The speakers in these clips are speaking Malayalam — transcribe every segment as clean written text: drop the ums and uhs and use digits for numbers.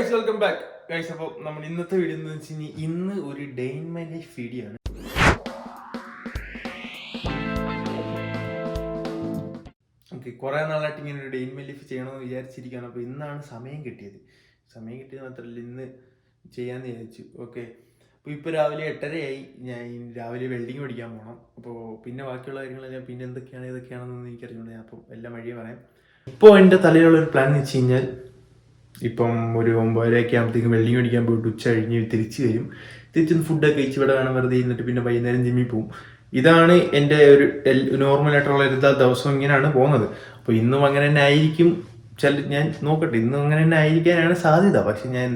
Guys welcome back guys. അപ്പോൾ നമ്മൾ ഇന്നത്തെ വീഡിയോ എന്ന് വെച്ച് കഴിഞ്ഞാൽ ഇന്ന് ഒരു day in my life video ആണ്. ഓക്കെ, കുറേ നാളായിട്ട് ഇങ്ങനെ ഒരു ഡേ ഇൻ മൈ ലൈഫ് ചെയ്യണമെന്ന് വിചാരിച്ചിരിക്കുകയാണ്. അപ്പോൾ ഇന്നാണ് സമയം കിട്ടിയത് മാത്രമല്ല ഇന്ന് ചെയ്യാമെന്ന് വിചാരിച്ചു. ഓക്കെ, അപ്പോൾ ഇപ്പോൾ രാവിലെ 8:30 ഞാൻ രാവിലെ വെൽഡിങ് പഠിക്കാൻ പോകണം. അപ്പോൾ പിന്നെ ബാക്കിയുള്ള കാര്യങ്ങളെല്ലാം പിന്നെ ഇതൊക്കെയാണെന്നൊന്നും എനിക്കറിഞ്ഞുകൊണ്ട് ഞാൻ അപ്പം എല്ലാം വഴിയെ പറയാം. ഇപ്പോൾ എൻ്റെ തലയിലുള്ളൊരു പ്ലാൻ എന്ന് വെച്ച് കഴിഞ്ഞാൽ ഇപ്പം ഒരു 9:30 ആകുമ്പോഴത്തേക്കും വെൽഡിങ് പഠിക്കാൻ പോയിട്ട് ഉച്ച കഴിഞ്ഞ് തിരിച്ചൊന്ന് ഫുഡൊക്കെ കഴിച്ച് ഇവിടെ വേണം വെറുതെ ഇരുന്നിട്ട് പിന്നെ വൈകുന്നേരം ജിമ്മിൽ പോകും. ഇതാണ് എൻ്റെ ഒരു നോർമലായിട്ടുള്ള എല്ലാ ദിവസവും ഇങ്ങനെയാണ് പോകുന്നത്. അപ്പോൾ ഇന്നും അങ്ങനെ തന്നെ ആയിരിക്കും. ഞാൻ നോക്കട്ടെ, ഇന്നും അങ്ങനെ തന്നെ ആയിരിക്കാനാണ് സാധ്യത. പക്ഷെ ഞാൻ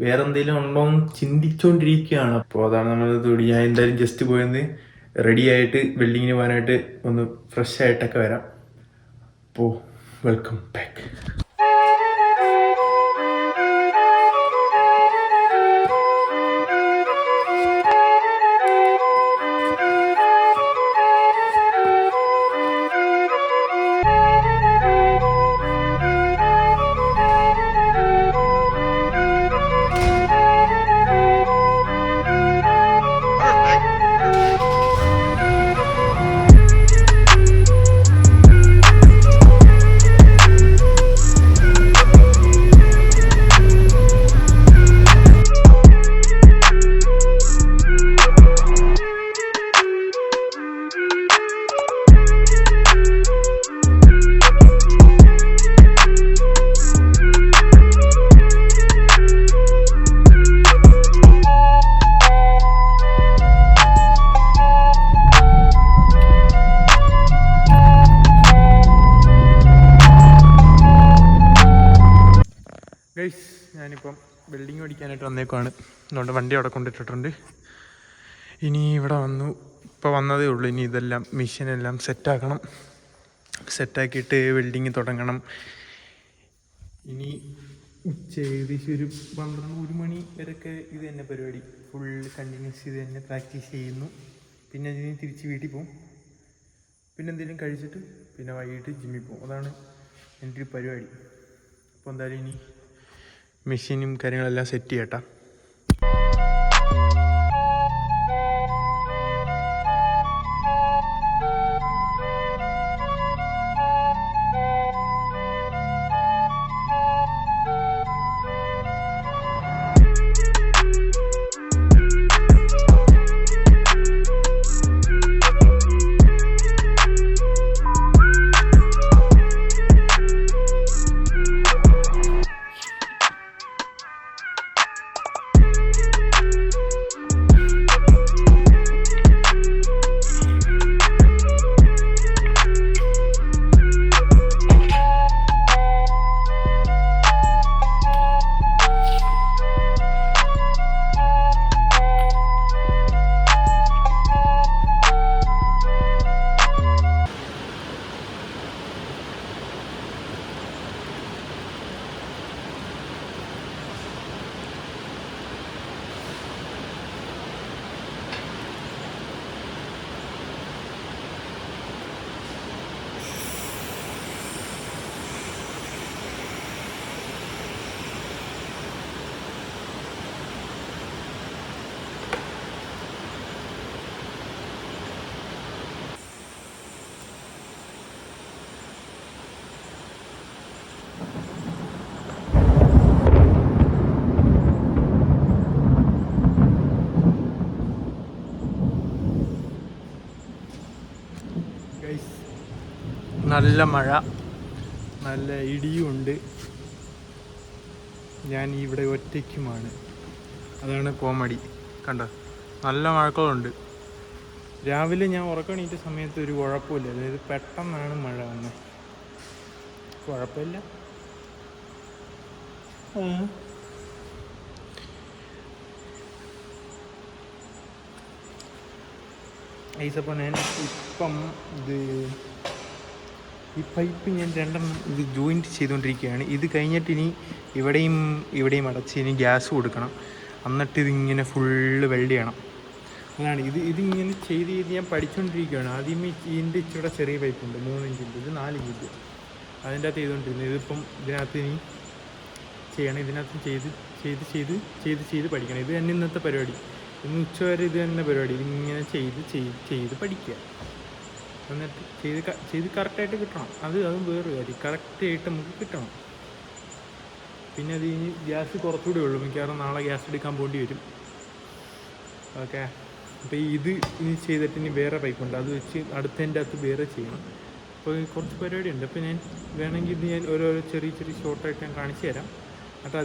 വേറെ എന്തെങ്കിലും ഉണ്ടോ എന്ന് ചിന്തിച്ചുകൊണ്ടിരിക്കുകയാണ്. അപ്പോൾ അതാണ് നമ്മളത്. ഞാൻ എന്തായാലും ജസ്റ്റ് പോയെന്ന് റെഡി ആയിട്ട് വെൽഡിങ്ങിന് പോകാനായിട്ട് ഒന്ന് ഫ്രഷ് ആയിട്ടൊക്കെ വരാം. അപ്പോൾ വെൽക്കം ബാക്ക്. ഗൈസ്, ഞാനിപ്പം വെൽഡിങ് പഠിക്കാനായിട്ട് വന്നേക്കുവാണ്. അതുകൊണ്ട് വണ്ടി അവിടെ കൊണ്ടിട്ടിട്ടുണ്ട്. ഇനി ഇവിടെ ഇപ്പോൾ വന്നതേ ഉള്ളൂ. ഇനി ഇതെല്ലാം മെഷീനെല്ലാം സെറ്റാക്കിയിട്ട് വെൽഡിങ് തുടങ്ങണം. ഇനി ഏകദേശം ഒരു 12-1 മണി വരെയൊക്കെ ഇത് തന്നെ പരിപാടി. ഫുൾ കണ്ടിന്യൂസ് ഇത് തന്നെ പ്രാക്ടീസ് ചെയ്യുന്നു. പിന്നെ അതിന് തിരിച്ച് വീട്ടിൽ പോകും. പിന്നെ എന്തെങ്കിലും കഴിച്ചിട്ട് പിന്നെ വൈകിട്ട് ജിമ്മിൽ പോകും. അതാണ് എൻ്റെ ഒരു പരിപാടി. അപ്പോൾ എന്തായാലും ഇനി മെഷീനും കാര്യങ്ങളെല്ലാം സെറ്റ് ചെയ്യട്ടാ. നല്ല മഴ, നല്ല ഇടിയുമുണ്ട്. ഞാൻ ഇവിടെ ഒറ്റയ്ക്കുമാണ്. അതാണ് കോമഡി. കണ്ടോ, നല്ല മഴക്കോളുണ്ട്. രാവിലെ ഞാൻ ഉറക്കണീറ്റ സമയത്ത് ഒരു കുഴപ്പമില്ല. അതായത് പെട്ടെന്നാണ് മഴ വന്നത്. കുഴപ്പമില്ല. ഐസപ്പോൾ ഞാൻ ഇപ്പം ഈ പൈപ്പ് ഞാൻ 2 ഇത് ജോയിൻറ്റ് ചെയ്തുകൊണ്ടിരിക്കുകയാണ്. ഇത് കഴിഞ്ഞിട്ട് ഇനി ഇവിടെയും അടച്ച് ഇനി ഗ്യാസ് കൊടുക്കണം. എന്നിട്ട് ഇതിങ്ങനെ ഫുള്ള് വെൽഡ് ചെയ്യണം. അതാണ് ഇതിങ്ങനെ ചെയ്ത് ഞാൻ പഠിച്ചുകൊണ്ടിരിക്കുകയാണ്. ആദ്യമേ ഇതിൻ്റെ ഇച്ചിരി ചെറിയ പൈപ്പുണ്ട്, 3 ഇഞ്ചിൻ്റെ. ഇത് 4 ഇഞ്ചിൻ്റെ. അതിൻ്റെ അകത്ത് ചെയ്തുകൊണ്ടിരുന്നത്. ഇതിപ്പം ഇതിനകത്ത് ഇനി ചെയ്യണം. ഇതിനകത്ത് ചെയ്ത് ചെയ്ത് ചെയ്ത് ചെയ്ത് ചെയ്ത് പഠിക്കണം. ഇത് തന്നെ ഇന്നത്തെ പരിപാടി. ഇന്ന് ഉച്ചവരെ ഇത് തന്നെ പരിപാടി. ഇതിങ്ങനെ ചെയ്ത് ചെയ്ത് ചെയ്ത് പഠിക്കുക. എന്നിട്ട് ചെയ്ത് കറക്റ്റായിട്ട് കിട്ടണം. അതും വേറൊരു കാര്യം, കറക്റ്റായിട്ട് നമുക്ക് കിട്ടണം. പിന്നെ അത് ഇനി ഗ്യാസ് കുറച്ചുകൂടെ ഉള്ളൂ. മിക്കവാറും നാളെ ഗ്യാസ് എടുക്കാൻ പോകേണ്ടി വരും. ഓക്കെ. അപ്പോൾ ഇത് ഇനി ചെയ്തിട്ട് ഇനി വേറെ പൈപ്പുണ്ട്, അത് വെച്ച് അടുത്തതിൻ്റെ അകത്ത് വേറെ ചെയ്യണം. അപ്പോൾ കുറച്ച് പരിപാടിയുണ്ട്. അപ്പോൾ ഞാൻ വേണമെങ്കിൽ ഇത് ഞാൻ ഓരോരോ ചെറിയ ചെറിയ ഷോർട്ടായിട്ട് ഞാൻ കാണിച്ചു തരാം. എന്നിട്ട്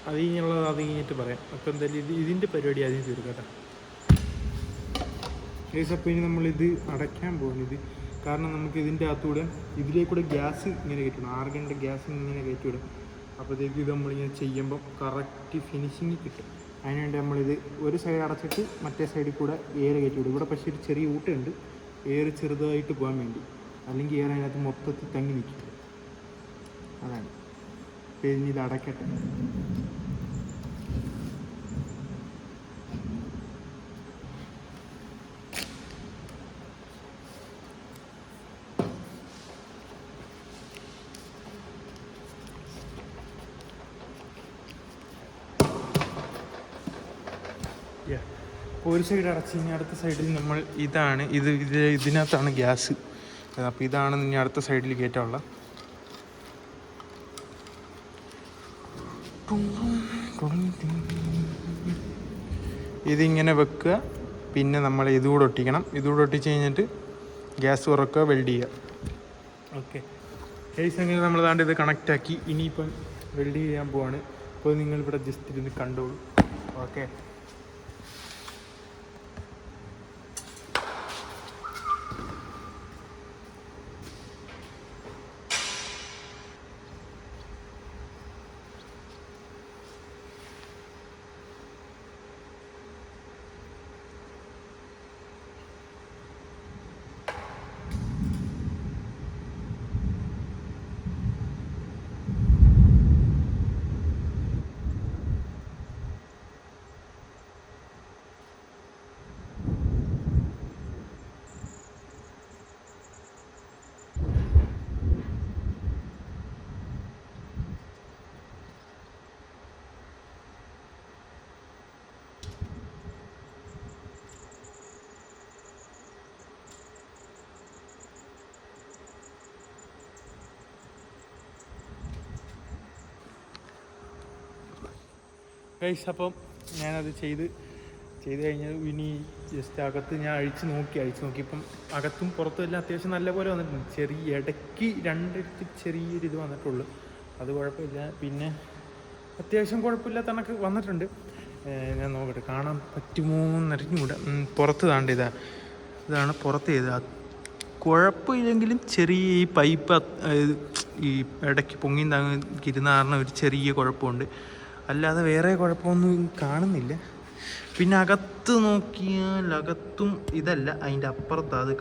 അത് കഴിഞ്ഞുള്ളത് അത് കഴിഞ്ഞിട്ട് പറയാം. അപ്പോൾ എന്തായാലും ഇതിൻ്റെ പരിപാടി ആദ്യം തീർക്കട്ടെ. അപ്പോൾ ഇനി നമ്മളിത് അടയ്ക്കാൻ പോകുന്നത്, കാരണം നമുക്ക് ഇതിൻ്റെ അകത്തൂടെ ഇതിലേക്കൂടെ ഗ്യാസ് ഇങ്ങനെ കയറ്റണം. ആർഗണിൻ്റെ ഗ്യാസ് ഇങ്ങനെ കയറ്റിവിടും. അപ്പോഴത്തേക്ക് ഇത് നമ്മളിങ്ങനെ ചെയ്യുമ്പം കറക്റ്റ് ഫിനിഷിങ് കിട്ടും. അതിനുവേണ്ടി നമ്മളിത് ഒരു സൈഡ് അടച്ചിട്ട് മറ്റേ സൈഡിൽ കൂടെ എയർ കയറ്റിവിടും. ഇവിടെ പക്ഷേ ഒരു ചെറിയ ഊട്ടുണ്ട്, എയർ ചെറുതായിട്ട് പോകാൻ വേണ്ടി, അല്ലെങ്കിൽ എയർ അതിനകത്ത് മൊത്തത്തിൽ തങ്ങി നിൽക്കും. അതാണ്. അപ്പോൾ ഇനി ഇത് അടയ്ക്കട്ടെ. ഒരു സൈഡ് അടച്ച് ഇനി അടുത്ത സൈഡിൽ നമ്മൾ ഇതിനകത്താണ് ഗ്യാസ്. അപ്പോൾ ഇതാണ് ഇനി അടുത്ത സൈഡിൽ കയറ്റാനുള്ള. ഇതിങ്ങനെ വെക്കുക. പിന്നെ നമ്മൾ ഇതുകൂടെ ഒട്ടിക്കണം. ഇതുകൂടെ ഒട്ടിച്ച് കഴിഞ്ഞിട്ട് ഗ്യാസ് തുറക്കുക, വെൽഡ് ചെയ്യുക. ഓക്കെ. ഗൈസ്, അങ്ങനെ നമ്മൾ ദാണ്ട് ഇത് കണക്റ്റാക്കി. ഇനിയിപ്പം വെൽഡ് ചെയ്യാൻ പോവാണ്. അപ്പോൾ നിങ്ങളിവിടെ ജസ്റ്റ് ഇരുന്ന് കണ്ടോളൂ. ഓക്കെ. ഗൈസ്, അപ്പം ഞാനത് ചെയ്ത് കഴിഞ്ഞാൽ ഇനി ജസ്റ്റ് അകത്ത് ഞാൻ അഴിച്ച് നോക്കിയപ്പം അകത്തും പുറത്തും എല്ലാം അത്യാവശ്യം നല്ലപോലെ വന്നിട്ടുണ്ട്. ചെറിയ ഇടയ്ക്ക് രണ്ടിടത്ത് ചെറിയൊരു ഇത് വന്നിട്ടുള്ളൂ. അത് കുഴപ്പമില്ല. പിന്നെ അത്യാവശ്യം കുഴപ്പമില്ലാത്ത കണക്ക് വന്നിട്ടുണ്ട്. ഞാൻ നോക്കട്ടെ, കാണാൻ പറ്റുമോ എന്നറിഞ്ഞുകൂടെ. പുറത്ത് താണ്ട് ഇതാണ് പുറത്ത് ചെയ്തത്. കുഴപ്പമില്ലെങ്കിലും ചെറിയ ഈ പൈപ്പ് ഈ ഇടയ്ക്ക് പൊങ്ങിയും താങ്ങി ഇരുന്ന കാരണം ഒരു ചെറിയ കുഴപ്പമുണ്ട്. അല്ലാതെ വേറെ കുഴപ്പമൊന്നും കാണുന്നില്ല. പിന്നെ അകത്ത് നോക്കിയാൽ അകത്തും ഇതല്ല, അതിൻ്റെ അപ്പുറത്താണ്. അത്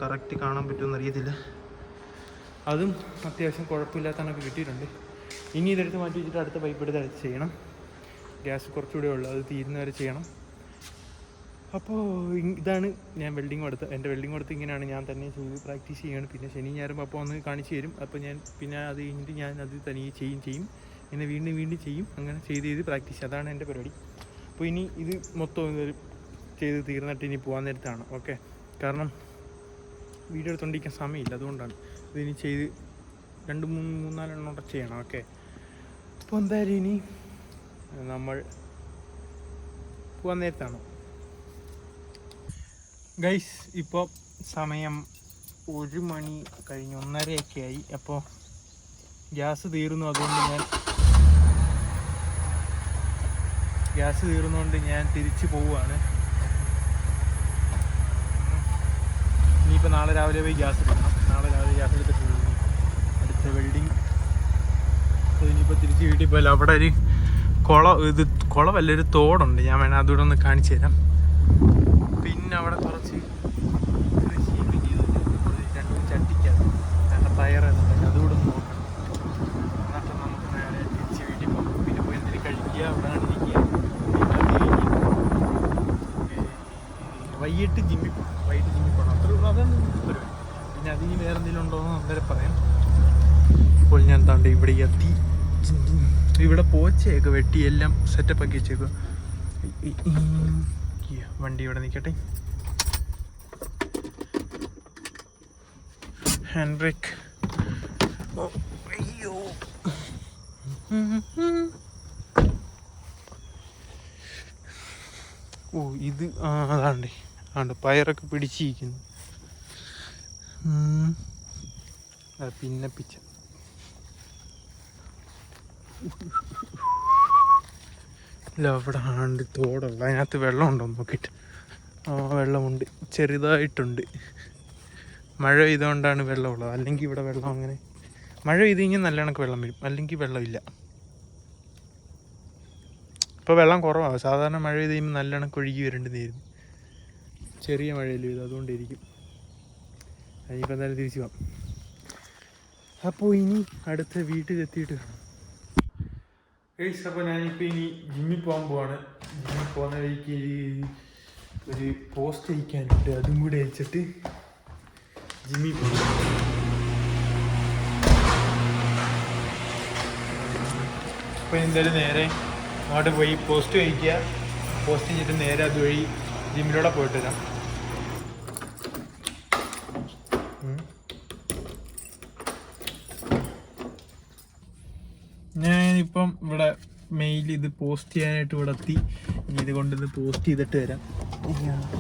കറക്റ്റ് കാണാൻ പറ്റുമെന്ന് അറിയത്തില്ല. അതും അത്യാവശ്യം കുഴപ്പമില്ലാത്ത കണക്ക് കിട്ടിയിട്ടുണ്ട്. ഇനി ഇതെടുത്ത് മാറ്റി വെച്ചിട്ട് അടുത്ത പൈപ്പ് എടുത്ത് ചെയ്യണം. ഗ്യാസ് കുറച്ചുകൂടെ ഉള്ളു, അത് തീരുന്നവരെ ചെയ്യണം. അപ്പോൾ ഇതാണ് ഞാൻ എൻ്റെ വെൽഡിങ് കൊടുത്ത് ഇങ്ങനെയാണ് ഞാൻ തന്നെ ചെയ്ത് പ്രാക്ടീസ് ചെയ്യണം. പിന്നെ ശനി ഞായറും അപ്പോൾ ഒന്ന് കാണിച്ചു തരും. അപ്പോൾ ഞാൻ പിന്നെ അത് കഴിഞ്ഞിട്ട് ഞാൻ അത് തനിയെ ചെയ്യും. പിന്നെ വീണ്ടും ചെയ്യും. അങ്ങനെ ചെയ്ത് പ്രാക്ടീസ്, അതാണ് എൻ്റെ പരിപാടി. അപ്പോൾ ഇനി ഇത് മൊത്തം ചെയ്ത് തീർന്നിട്ട് ഇനി പോകാൻ നേരത്താണ്. ഓക്കെ. കാരണം വീഡിയോ എടുത്തുകൊണ്ടിരിക്കാൻ സമയമില്ല, അതുകൊണ്ടാണ്. ഇതിനി ചെയ്ത് 2-3-4 എണ്ണം ചെയ്യണം. ഓക്കെ. അപ്പോൾ എന്തായാലും ഇനി നമ്മൾ പോകാൻ നേരത്താണ്. ഗൈസ്, ഇപ്പോൾ സമയം 1 മണി കഴിഞ്ഞ് 1:30 ആയി. അപ്പോൾ ഗ്യാസ് തീർന്നുകൊണ്ട് ഞാൻ തിരിച്ചു പോവുകയാണ്. ഇനിയിപ്പോൾ നാളെ രാവിലെ പോയി ഗ്യാസ് എടുക്കണം. നാളെ രാവിലെ ഗ്യാസ് എടുത്തിട്ട് അടുത്ത വെൽഡിങ്. അപ്പോൾ ഇനിയിപ്പോൾ തിരിച്ച് വീട്ടിൽ പോയാലും അവിടെ ഒരു കുളമല്ല, ഒരു തോടുണ്ട്. ഞാൻ വേണം അതുകൂടെ ഒന്ന് കാണിച്ചു തരാം. പിന്നെ അവിടെ കുറച്ച് കൃഷിയൊക്കെ ചെയ്തിട്ട് 2 ചട്ടിക്കകത്ത് 2 ടയർ അതുകൂടെ ഒന്ന് നോക്കണം. എന്നിട്ട് നമുക്ക് നേരെ തിരിച്ച് വീട്ടിൽ പോകും. പിന്നെ പോയി എന്തെങ്കിലും കഴിക്കുക, അവിടെ ഇരിക്കുക. വൈകിട്ട് ജിമ്മിൽ പോകണം. അത്ര അതാണ് പരിപാടി. പിന്നെ അതിന് വേറെ എന്തെങ്കിലും ഉണ്ടോ എന്ന് അന്നേരം പറയാം. അപ്പോൾ ഞാൻ താണ്ട് ഇവിടെ എത്തി. ഇവിടെ പോച്ചയൊക്കെ വെട്ടി എല്ലാം സെറ്റപ്പ് ആക്കി വെച്ചേക്കുക. വണ്ടി ഇവിടെ നിൽക്കട്ടെ. Hand brake. അയ്യോ, ഓ ഇത് അതാണ്ട് പയറൊക്കെ പിടിച്ചിരിക്കുന്നു. പിന്നെ പിച്ച ഇല്ല, അവിടെ ആണ്ട് തോടുള്ള, അതിനകത്ത് വെള്ളമുണ്ടോ നോക്കിയിട്ട്. വെള്ളമുണ്ട്, ചെറുതായിട്ടുണ്ട്. മഴ പെയ്തുകൊണ്ടാണ് വെള്ളമുള്ളത്, അല്ലെങ്കിൽ ഇവിടെ വെള്ളം അങ്ങനെ മഴ പെയ്ത് കഴിഞ്ഞാൽ നല്ല കണക്ക് വെള്ളം വരും, അല്ലെങ്കിൽ വെള്ളമില്ല. ഇപ്പോൾ വെള്ളം കുറവാണ്. സാധാരണ മഴ പെയ്ത് കഴിയുമ്പോൾ നല്ല കണക്ക് ഒഴുകി വരേണ്ടതായിരുന്നു. ചെറിയ മഴയല്ലേ ഇത്, അതുകൊണ്ടിരിക്കും. അതിനിപ്പോൾ എന്തായാലും തിരിച്ചു പോകാം. അപ്പോൾ ഇനി അടുത്ത വീട്ടിലെത്തിയിട്ട് കാണാം. അപ്പോൾ ഞാനിപ്പോൾ ഇനി ജിമ്മിൽ പോകാൻ പോവാണ്. ജിമ്മിൽ പോകുന്ന വഴിക്ക് ഒരു പോസ്റ്റ് അയക്കാനുണ്ട്, അതും കൂടെ അയച്ചിട്ട് ജിമ്മിൽ പോകും. അപ്പോൾ എന്തായാലും നേരെ അങ്ങോട്ട് പോയി പോസ്റ്റ് അയക്കുക. പോസ്റ്റ് ചെയ്തിട്ട് നേരെ അതുവഴി ജിമ്മിലൂടെ പോയിട്ട് വരാം. ഞാനിപ്പം ഇവിടെ മെയിൽ ഇത് പോസ്റ്റ് ചെയ്യാനായിട്ട് ഇവിടെ എത്തി. ഇത് കൊണ്ടിന്ന് പോസ്റ്റ് ചെയ്തിട്ട് വരാം,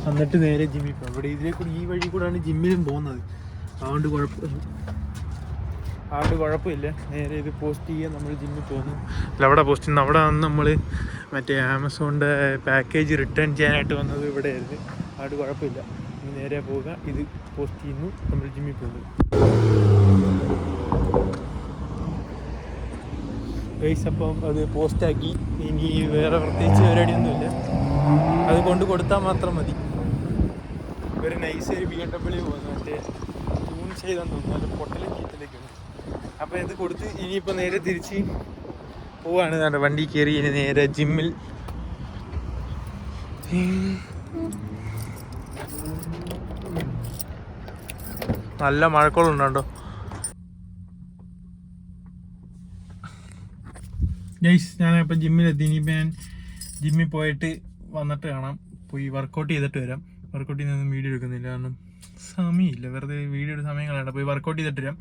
എന്നിട്ട് നേരെ ജിമ്മിൽ പോകാം. ഇവിടെ ഇതിലെ കൂടി ഈ വഴി കൂടെയാണ് ജിമ്മിലും പോകുന്നത്, അതുകൊണ്ട് കുഴപ്പമില്ല. നേരെ ഇത് പോസ്റ്റ് ചെയ്യാൻ നമ്മൾ ജിമ്മിൽ പോകുന്നു. അല്ല, അവിടെ പോസ്റ്റ് ചെയ്യുന്നു. അവിടെ വന്ന് നമ്മൾ മറ്റേ ആമസോണിൻ്റെ പാക്കേജ് റിട്ടേൺ ചെയ്യാനായിട്ട് വന്നത് ഇവിടെ ആയിരുന്നു, അതുകൊണ്ട് കുഴപ്പമില്ല. ഇനി നേരെ പോവുക, ഇത് പോസ്റ്റ് ചെയ്യുന്നു, നമ്മൾ ജിമ്മിൽ പോകുന്നു. അപ്പം അത് പോസ്റ്റാക്കി. ഇനി വേറെ പ്രത്യേകിച്ച് പരിപാടിയൊന്നുമില്ല, അത് കൊണ്ട് കൊടുത്താൽ മാത്രം മതി. ഒരു നൈസ് ഒരു BMW പോകുന്നു, മറ്റേ ട്യൂൺ ചെയ്തെന്ന് തോന്നുന്നു, അത് പൊട്ടലും ചീറ്റലേക്കാണ്. അപ്പോൾ ഇത് കൊടുത്ത് ഇനിയിപ്പോൾ നേരെ തിരിച്ച് പോവാണ്. വണ്ടി കയറി ഇനി നേരെ ജിമ്മിൽ. നല്ല മഴക്കോളുണ്ടോ ഗൈസ്. ഞാനിപ്പോൾ ജിമ്മിലെത്തി. ഇനിയിപ്പോൾ ഞാൻ ജിമ്മിൽ പോയിട്ട് വന്നിട്ട് കാണാം, പോയി വർക്കൗട്ട് ചെയ്തിട്ട് വരാം. വർക്കൗട്ട് ചെയ്യുന്നതൊന്നും വീഡിയോ എടുക്കുന്നില്ല, കാരണം സമയമില്ല, വെറുതെ വീഡിയോയുടെ സമയം കളയണ്ട. പോയി വർക്കൗട്ട് ചെയ്തിട്ട് വരാം.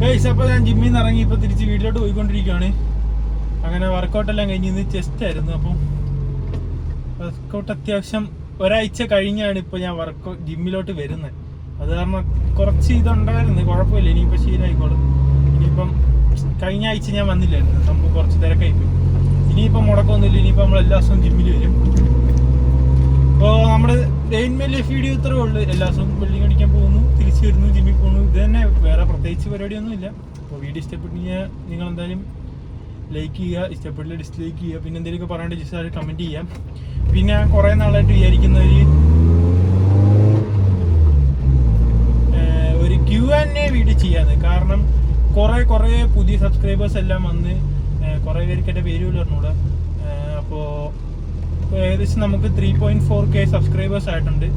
ഗൈസ്, അപ്പോൾ ഞാൻ ജിമ്മിൽ നിന്ന് ഇറങ്ങി ഇപ്പോൾ തിരിച്ച് വീട്ടിലോട്ട് പോയിക്കൊണ്ടിരിക്കുകയാണ്. അങ്ങനെ വർക്കൗട്ടെല്ലാം കഴിഞ്ഞ് ചെസ്റ്റ് ആയിരുന്നു. അപ്പം വർക്കൗട്ട് അത്യാവശ്യം ഒരാഴ്ച കഴിഞ്ഞാണ് ഇപ്പോൾ ഞാൻ ജിമ്മിലോട്ട് വരുന്നത്. അത് കാരണം കുറച്ച് ഇതുണ്ടായിരുന്നു, കുഴപ്പമില്ല, ഇനിയിപ്പോൾ ശീലമായിക്കോളും. ഇനിയിപ്പം കഴിഞ്ഞ ആഴ്ച ഞാൻ വന്നില്ലായിരുന്നു, സംഭവം കുറച്ച് തിരക്കായിപ്പോയി. ഇനിയിപ്പം മുടക്കമൊന്നുമില്ല, ഇനിയിപ്പോൾ നമ്മൾ എല്ലാ ദിവസവും ജിമ്മിൽ വരും. അപ്പോൾ നമ്മുടെ ഡെയിൻമേൽ വീഡിയോ ഇത്രേ ഉള്ളൂ. എല്ലാ ദിവസവും ബിൽഡിംഗ് അടിക്കാൻ പോകുന്നു, തിരിച്ചു വരുന്നു, ജിമ്മിൽ പോകുന്നു, ഇത് തന്നെ, വേറെ പ്രത്യേകിച്ച് പരിപാടിയൊന്നുമില്ല. അപ്പോൾ വീഡിയോ ഇഷ്ടപ്പെട്ടെങ്കിൽ നിങ്ങൾ എന്തായാലും ലൈക്ക് ചെയ്യുക, ഇഷ്ടപ്പെട്ടില്ല ഡിസ്ലൈക്ക് ചെയ്യുക. പിന്നെ എന്തെങ്കിലുമൊക്കെ പറയാണ്ട് ജസ്റ്റ് കമൻറ്റ് ചെയ്യാം. പിന്നെ കുറേ നാളായിട്ട് വിചാരിക്കുന്ന ഒരു Q&A വീഡിയോ ചെയ്യാന്ന്. കാരണം കുറേ പുതിയ സബ്സ്ക്രൈബേഴ്സ് എല്ലാം വന്ന് കുറേ പേർക്ക് എൻ്റെ പേര് പോലും അറിഞ്ഞൂടാ. അപ്പോൾ ഏകദേശം നമുക്ക് 3.4K സബ്സ്ക്രൈബേഴ്സ് ആയിട്ടുണ്ട്,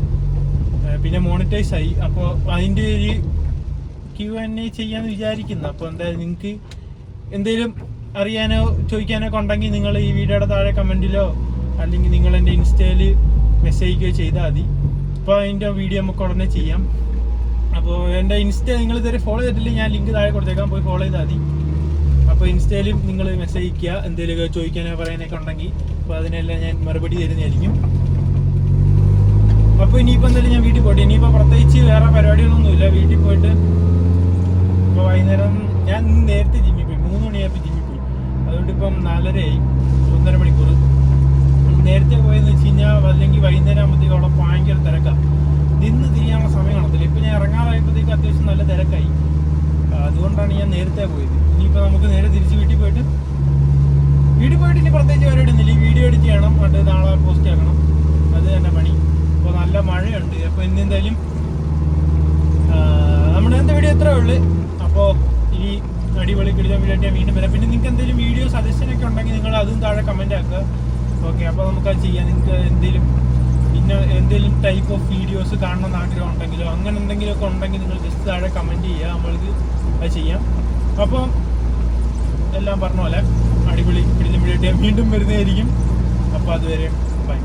പിന്നെ മോണിറ്റൈസ് ആയി. അപ്പോൾ അതിൻ്റെ ഒരു Q&A ചെയ്യാമെന്ന് വിചാരിക്കുന്നു. അപ്പോൾ എന്തായാലും നിങ്ങൾക്ക് എന്തെങ്കിലും അറിയാനോ ചോദിക്കാനോ ഒക്കെ ഉണ്ടെങ്കിൽ നിങ്ങൾ ഈ വീഡിയോയുടെ താഴെ കമൻറ്റിലോ അല്ലെങ്കിൽ നിങ്ങൾ എൻ്റെ ഇൻസ്റ്റയിൽ മെസ്സേജ് ചെയ്യുകയോ ചെയ്താൽ മതി. അപ്പോൾ അതിൻ്റെ വീഡിയോ നമുക്ക് ഉടനെ ചെയ്യാം. അപ്പോൾ എൻ്റെ ഇൻസ്റ്റ നിങ്ങൾ ഇതുവരെ ഫോളോ ചെയ്തിട്ടില്ല, ഞാൻ ലിങ്ക് താഴെ കൊടുത്തേക്കാം, പോയി ഫോളോ ചെയ്താൽ മതി. അപ്പോൾ ഇൻസ്റ്റയിലും നിങ്ങൾ മെസ്സേജ് അയക്കുക, എന്തെങ്കിലുമൊക്കെ ചോദിക്കാനോ പറയാനൊക്കെ ഉണ്ടെങ്കിൽ. അപ്പോൾ അതിനെല്ലാം ഞാൻ മറുപടി തരുന്നതായിരിക്കും. അപ്പോൾ ഇനിയിപ്പോൾ എന്തായാലും ഞാൻ വീട്ടിൽ പോയിട്ട്, ഇനിയിപ്പോൾ പ്രത്യേകിച്ച് വേറെ പരിപാടികളൊന്നുമില്ല. വീട്ടിൽ പോയിട്ട് ഇപ്പോൾ വൈകുന്നേരം ഞാൻ നേരത്തെ ജിമ്മിൽ പോയി, 3 മണിയായപ്പോൾ ജിമ്മിൽ പോയി. അതുകൊണ്ട് ഇപ്പം 4:30 1.5 മണിക്കൂർ നേരത്തെ പോയെന്ന് വെച്ച് കഴിഞ്ഞാൽ, അല്ലെങ്കിൽ വൈകുന്നേരം ആകുമ്പോഴത്തേക്കും അവിടെ ഭയങ്കര തിരക്കാണ്, നിന്ന് തിരിയാനുള്ള സമയം കാണത്തില്ല. ഇപ്പം ഞാൻ ഇറങ്ങാറായപ്പോഴത്തേക്ക് അത്യാവശ്യം നല്ല തിരക്കായി, അതുകൊണ്ടാണ് ഞാൻ നേരത്തെ പോയത്. ഇനിയിപ്പോൾ നമുക്ക് നേരെ തിരിച്ച് വീട്ടിൽ പോയിട്ട് ഇനി പ്രത്യേകിച്ച് പരിപാടി ഒന്നുമില്ല. ഈ വീഡിയോ എഡിറ്റ് ചെയ്യണം, അത് നാളെ പോസ്റ്റ് ആക്കണം, അത് തന്നെ പണി. അപ്പോൾ നല്ല മഴയുണ്ട്. അപ്പോൾ ഇന്നെന്തായാലും നമ്മുടെ ഇന്നത്തെ വീഡിയോ ഇത്രേ ഉള്ളൂ. അപ്പോൾ ഈ അടിപൊളി കിടിലം വീഡിയോ ഞാൻ വീണ്ടും വരാം. പിന്നെ നിങ്ങൾക്ക് എന്തെങ്കിലും വീഡിയോ സജഷനൊക്കെ ഉണ്ടെങ്കിൽ നിങ്ങൾ അതും താഴെ കമൻറ്റ് ആക്കുക. ഓക്കെ, അപ്പോൾ നമുക്കത് ചെയ്യാം. നിങ്ങൾക്ക് എന്തെങ്കിലും ടൈപ്പ് ഓഫ് വീഡിയോസ് കാണണമെന്ന് ആഗ്രഹം ഉണ്ടെങ്കിലോ അങ്ങനെ എന്തെങ്കിലുമൊക്കെ ഉണ്ടെങ്കിൽ നിങ്ങൾ ജസ്റ്റ് താഴെ കമൻറ്റ് ചെയ്യുക, നമ്മൾക്ക് അത് ചെയ്യാം. അപ്പം എല്ലാം പറഞ്ഞ പോലെ അടിപൊളി പിടിച്ചും വീണ്ടും വരുന്നതായിരിക്കും. അപ്പോൾ അതുവരെ ബൈ.